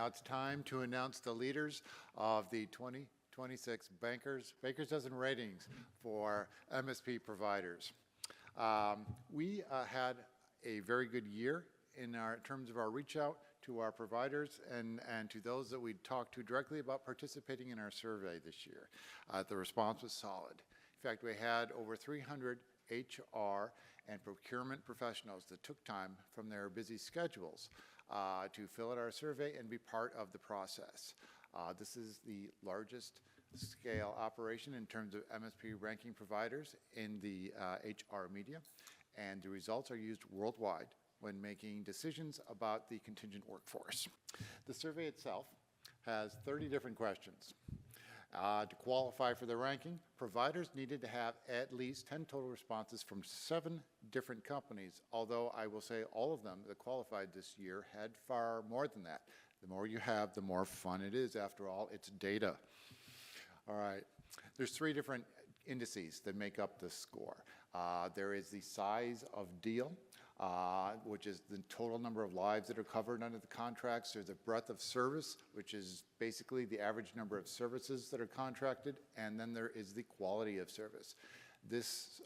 Now it's time to announce the leaders of the 2026 Baker's Dozen ratings for MSP providers. We had a very good year in terms of our reach out to our providers and to those that we talked to directly about participating in our survey this year. The response was solid. In fact, we had over 300 HR and procurement professionals that took time from their busy schedules to fill out our survey and be part of the process. This is the largest scale operation in terms of MSP ranking providers in the HR media, and the results are used worldwide when making decisions about the contingent workforce. The survey itself has 30 different questions. To qualify for the ranking, providers needed to have at least 10 total responses from 7 different companies, although I will say all of them that qualified this year had far more than that. The more you have, the more fun it is. After all, it's data. All right, there's 3 different indices that make up the score. There is the size of deal, which is the total number of lives that are covered under the contracts. There's a breadth of service, which is basically the average number of services that are contracted, and then there is the quality of service. These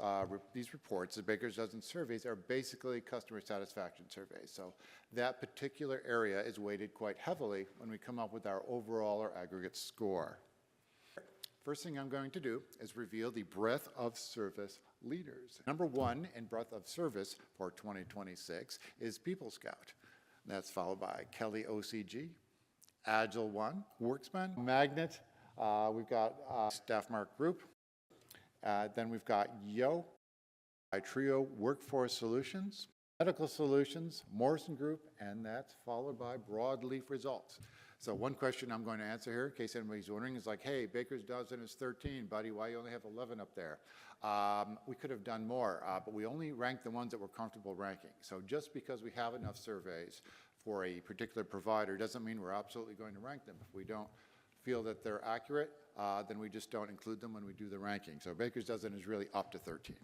reports, the Baker's Dozen surveys, are basically customer satisfaction surveys. So that particular area is weighted quite heavily when we come up with our overall or aggregate score. First thing I'm going to do is reveal the breadth of service leaders. Number 1 in breadth of service for 2026 is People Scout. That's followed by Kelly OCG, Agile One, Workspan, Magnet. We've got Staffmark Group. Then we've got Yo, HRO Workforce Solutions, Medical Solutions, Morrison Group, and that's followed by Broadleaf Results. So one question I'm going to answer here, in case anybody's wondering, is like, hey, Baker's Dozen is 13, buddy, why you only have 11 up there? We could have done more, but we only ranked the ones that we're comfortable ranking. So just because we have enough surveys for a particular provider doesn't mean we're absolutely going to rank them. If we don't feel that they're accurate, then we just don't include them when we do the ranking. So Baker's Dozen is really up to 13.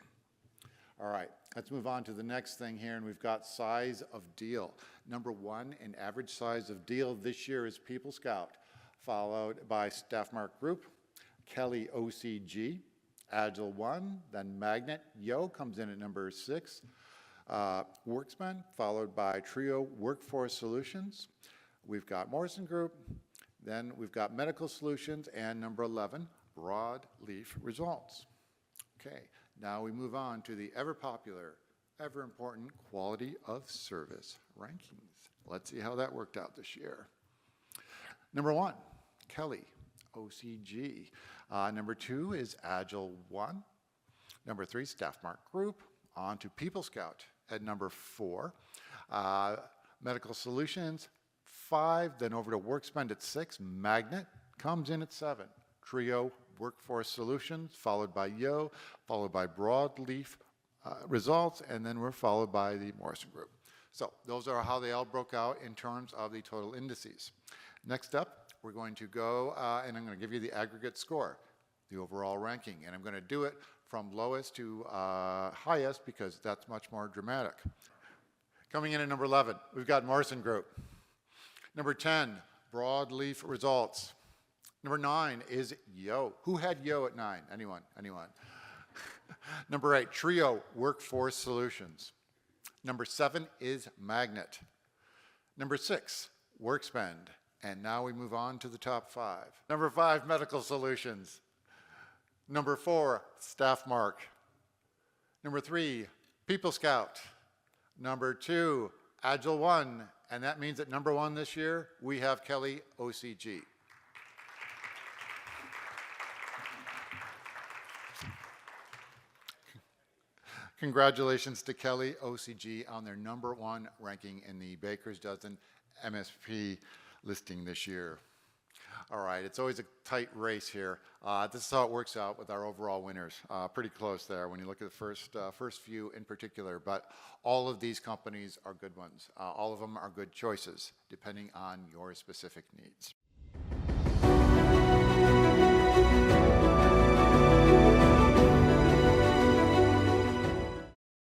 All right, let's move on to the next thing here, and we've got size of deal. Number 1 in average size of deal this year is People Scout, followed by Staffmark Group, Kelly OCG, Agile One, then Magnet. Yo comes in at number 6, Workspan, followed by Trio Workforce Solutions. We've got Morrison Group, then we've got Medical Solutions, and number 11, Broadleaf Results. Okay. Now we move on to the ever-popular, ever-important quality of service rankings. Let's see how that worked out this year. Number 1, Kelly, OCG. Number 2 is Agile One. Number 3, Staffmark Group. On to People Scout at number 4. Medical Solutions, 5. Then over to Workspan at 6. Magnet comes in at 7. Trio Workforce Solutions, followed by Yo, followed by Broadleaf Results, and then we're followed by the Morrison Group. So those are how they all broke out in terms of the total indices. Next up, we're going to go, and I'm going to give you the aggregate score, the overall ranking, and I'm going to do it from lowest to highest because that's much more dramatic. Coming in at number 11, we've got Morrison Group. Number 10, Broadleaf Results. Number 9 is Yo. Who had Yo at 9? Anyone? Anyone? Number 8, Trio Workforce Solutions. Number 7 is Magnet. Number 6, Workspan. And now we move on to the top 5. Number 5, Medical Solutions. Number 4, Staffmark. Number 3, People Scout. Number 2, Agile One. And that means that number 1 this year, we have Kelly OCG. Congratulations to Kelly OCG on their number 1 ranking in the Baker's Dozen MSP listing this year. All right, it's always a tight race here. This is how it works out with our overall winners. Pretty close there when you look at the first few in particular, but all of these companies are good ones. All of them are good choices depending on your specific needs.